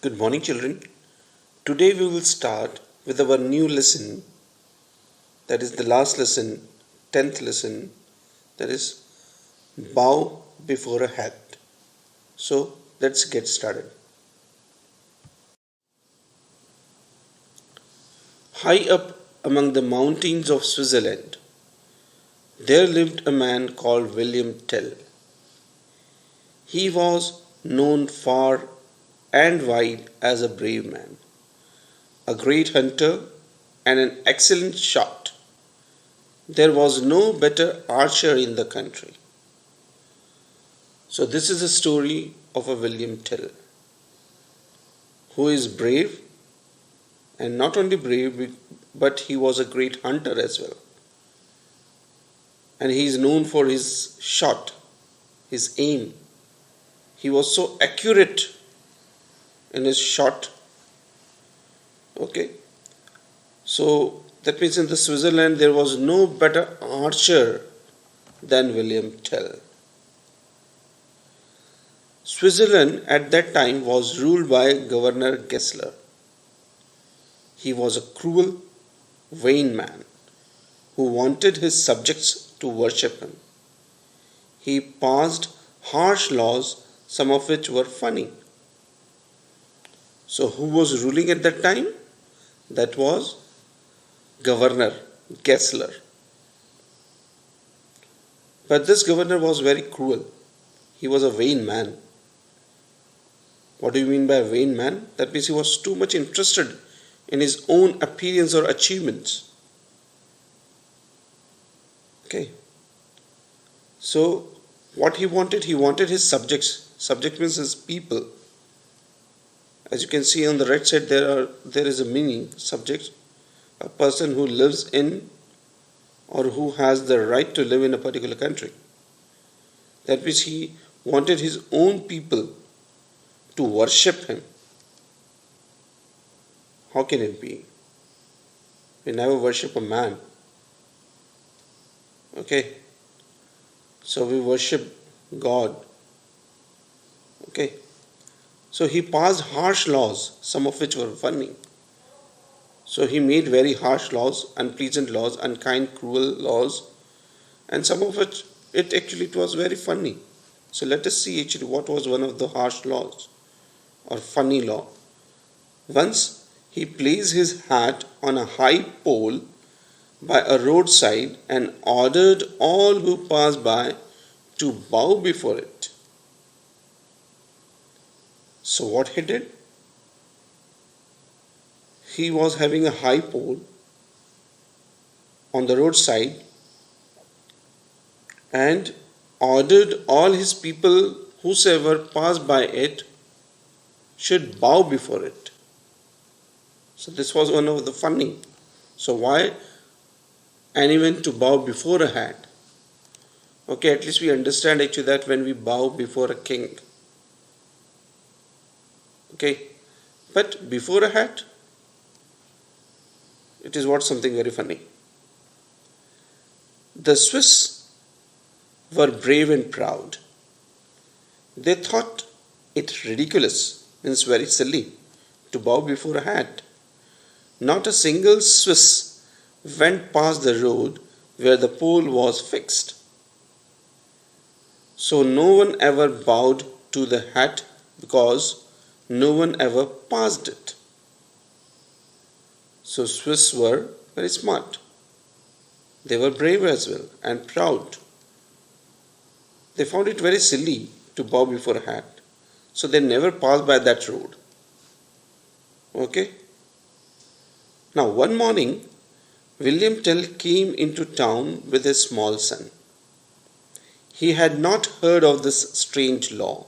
Good morning, children. Today we will start with our new lesson, that is the last lesson, 10th lesson, that is bow before a hat. So let's get started. High up among the mountains of Switzerland, there lived a man called William Tell. He was known far and wide as a brave man, a great hunter, and an excellent shot. There was no better archer in the country. So, this is the story of a William Tell who is brave, and not only brave, but he was a great hunter as well. And he is known for his shot, his aim. He was so accurate in his shot. Okay, so that means in the Switzerland there was no better archer than William Tell. Switzerland at that time was ruled by Governor Gessler. He was a cruel, vain man who wanted his subjects to worship him. He passed harsh laws, some of which were funny. So, who was ruling at that time? That was Governor Gessler. But this governor was very cruel. He was a vain man. What do you mean by a vain man? That means he was too much interested in his own appearance or achievements. Okay. So, what he wanted his subjects. Subject means his people. As you can see on the right side, there is a meaning subject, a person who lives in or who has the right to live in a particular country. That means he wanted his own people to worship him. How can it be? We never worship a man. Okay. So we worship God. Okay. So he passed harsh laws, some of which were funny. So he made very harsh laws, unpleasant laws, unkind, cruel laws, and some of it was very funny. So let us see actually what was one of the harsh laws or funny law. Once he placed his hat on a high pole by a roadside and ordered all who passed by to bow before it. So what he did? He was having a high pole on the roadside and ordered all his people, whosoever passed by it, should bow before it. So this was one of the funny. So why anyone to bow before a hat? Okay, at least we understand actually that when we bow before a king. Okay, but before a hat, it is what something very funny. The Swiss were brave and proud. They thought it ridiculous, means very silly, to bow before a hat. Not a single Swiss went past the road where the pole was fixed. So no one ever bowed to the hat because no one ever passed it. So Swiss were very smart. They were brave as well and proud. They found it very silly to bow before a hat. So they never passed by that road. Okay? Now one morning, William Tell came into town with his small son. He had not heard of this strange law.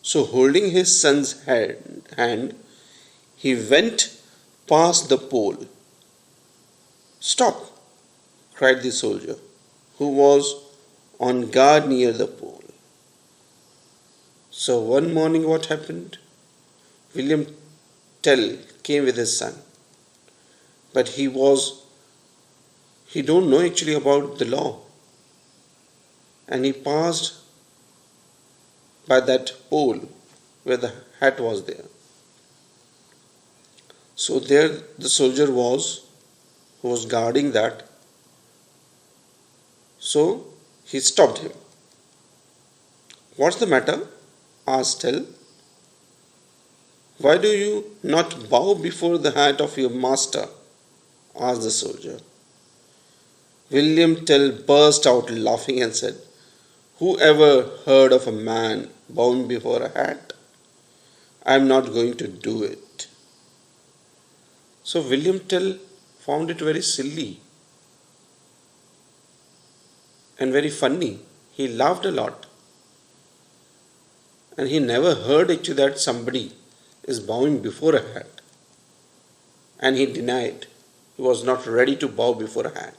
So holding his son's hand, he went past the pole. "Stop!" cried the soldier, who was on guard near the pole. So one morning what happened? William Tell came with his son. But he don't know actually about the law. And he passed by that pole where the hat was there. So there the soldier was who was guarding that. So he stopped him. What's the matter? Asked Tell. Why do you not bow before the hat of your master? Asked the soldier. William Tell burst out laughing and said, who ever heard of a man bowing before a hat? I am not going to do it. So William Tell found it very silly and very funny. He laughed a lot. And he never heard actually that somebody is bowing before a hat. And he denied. He was not ready to bow before a hat.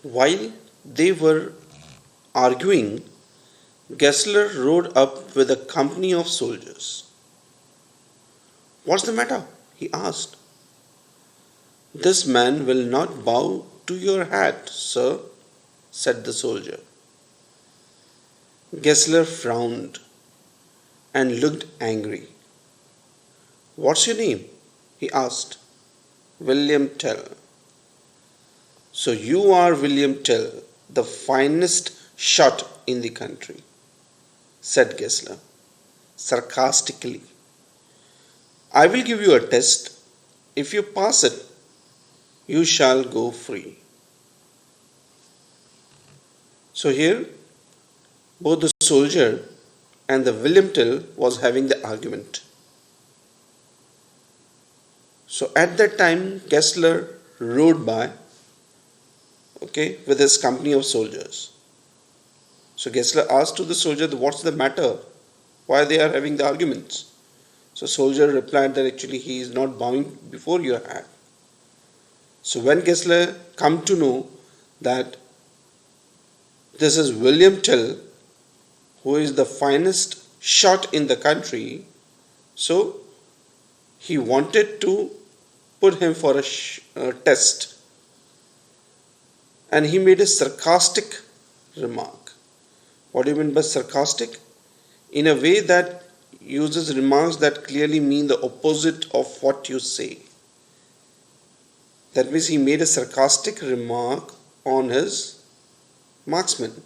While they were arguing, Gessler rode up with a company of soldiers. What's the matter? He asked. This man will not bow to your hat, sir, said the soldier. Gessler frowned and looked angry. What's your name? He asked. William Tell. So you are William Tell, the finest shot in the country, said Gessler sarcastically. I will give you a test. If you pass it, you shall go free. So here, both the soldier and the William Tell was having the argument. So at that time, Gessler rode by, with his company of soldiers. So Gessler asked to the soldier, what's the matter? Why they are having the arguments? So soldier replied that actually he is not bowing before your hat. So when Gessler come to know that this is William Tell, who is the finest shot in the country, so he wanted to put him for a test. And he made a sarcastic remark. What do you mean by sarcastic? In a way that uses remarks that clearly mean the opposite of what you say. That means he made a sarcastic remark on his marksman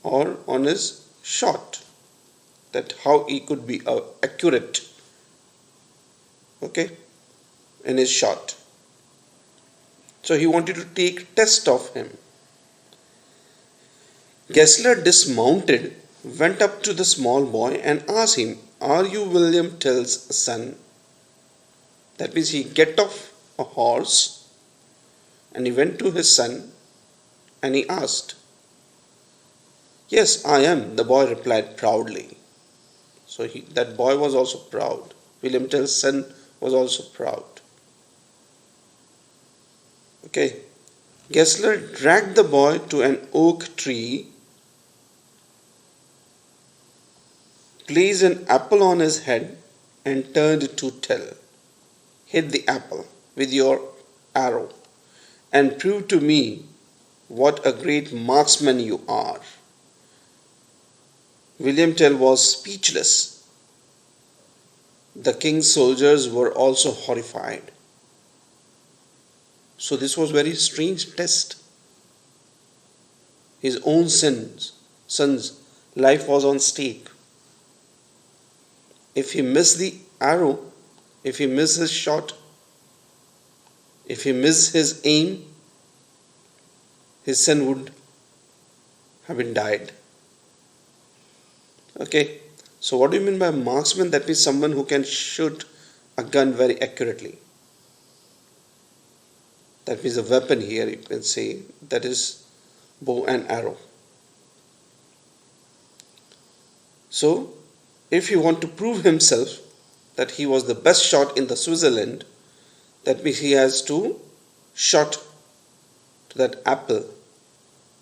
or on his shot, that how he could be accurate in his shot. So he wanted to take test of him. Gessler dismounted, went up to the small boy and asked him, are you William Tell's son? That means he get off a horse and he went to his son and he asked. Yes, I am, the boy replied proudly. So that boy was also proud. William Tell's son was also proud. Gessler dragged the boy to an oak tree, placed an apple on his head and turned to Tell. Hit the apple with your arrow and prove to me what a great marksman you are. William Tell was speechless. The king's soldiers were also horrified. So this was very strange test. His own son's life was on stake. If he missed the arrow, if he missed his shot, if he missed his aim, his son would have been died. So what do you mean by marksman? That means someone who can shoot a gun very accurately. That means a weapon here, you can say, that is bow and arrow. So, if he want to prove himself that he was the best shot in the Switzerland, that means he has to shot to that apple.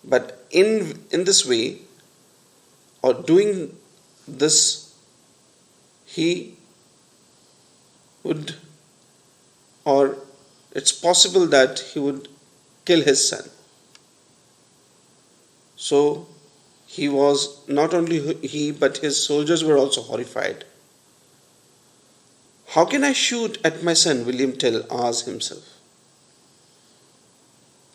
But in this way, or doing this, he would, or it's possible that he would kill his son. So he was, not only he, but his soldiers were also horrified. How can I shoot at my son? William Tell asked himself.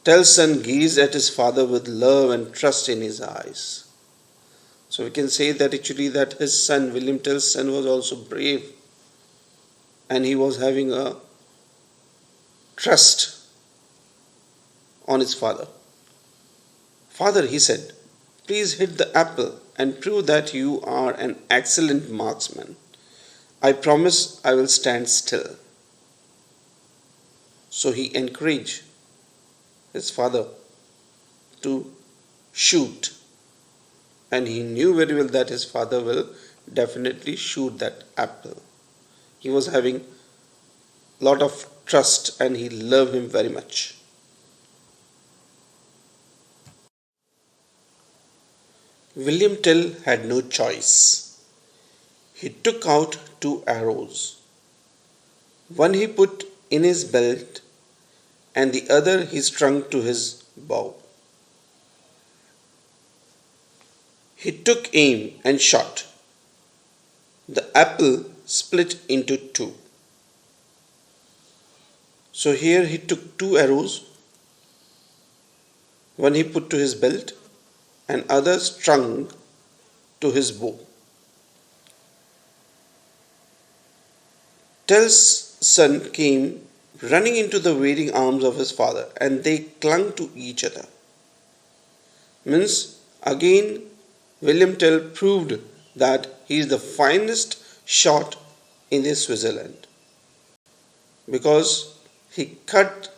Tell's son gazed at his father with love and trust in his eyes. So we can say that actually that his son, William Tell's son, was also brave, and he was having a trust on his father. Father, he said, please hit the apple and prove that you are an excellent marksman. I promise I will stand still. So he encouraged his father to shoot, and he knew very well that his father will definitely shoot that apple. He was having a lot of trust and he loved him very much. William Tell had no choice. He took out 2 arrows. One he put in his belt and the other he strung to his bow. He took aim and shot. The apple split into 2. So here he took 2 arrows. One he put to his belt and other strung to his bow. Tell's son came running into the waiting arms of his father, and they clung to each other. Means again William Tell proved that he is the finest shot in the Switzerland, because he cut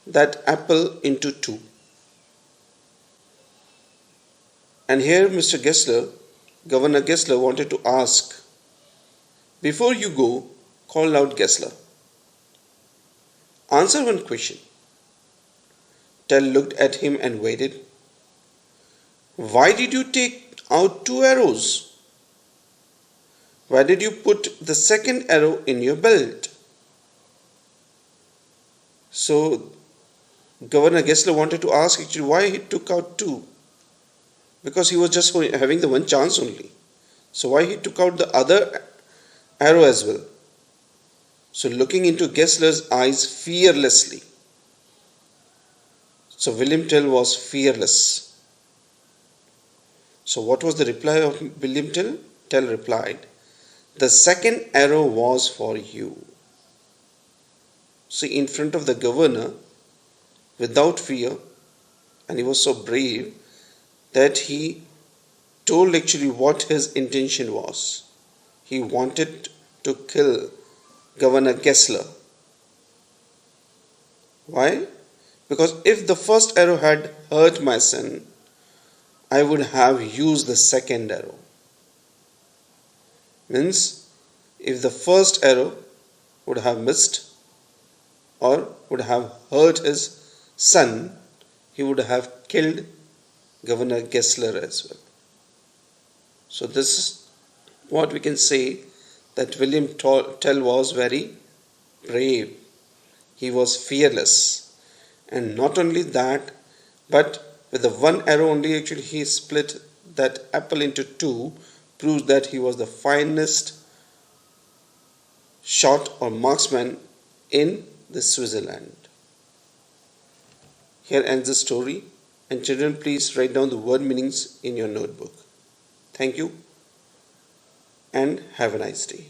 that apple into 2. And here Mr. Gessler, Governor Gessler, wanted to ask, before you go, called out Gessler, answer one question. Tell looked at him and waited. Why did you take out 2 arrows? Why did you put the second arrow in your belt? So Governor Gessler wanted to ask actually why he took out 2. Because he was just having the one chance only. So why he took out the other arrow as well? So looking into Gessler's eyes fearlessly. So William Tell was fearless. So what was the reply of William Tell? Tell replied, the second arrow was for you. See, in front of the governor, without fear, and he was so brave that he told actually what his intention was. He wanted to kill Governor Gessler. Why? Because if the first arrow had hurt my son, I would have used the second arrow. Means, if the first arrow would have missed or would have hurt his son, he would have killed Governor Gessler as well. So this is what we can say, that William Tell was very brave. He was fearless. And not only that, but with the one arrow only actually he split that apple into 2, proves that he was the finest shot or marksman in the Switzerland. Here ends the story. And children, please write down the word meanings in your notebook. Thank you and have a nice day.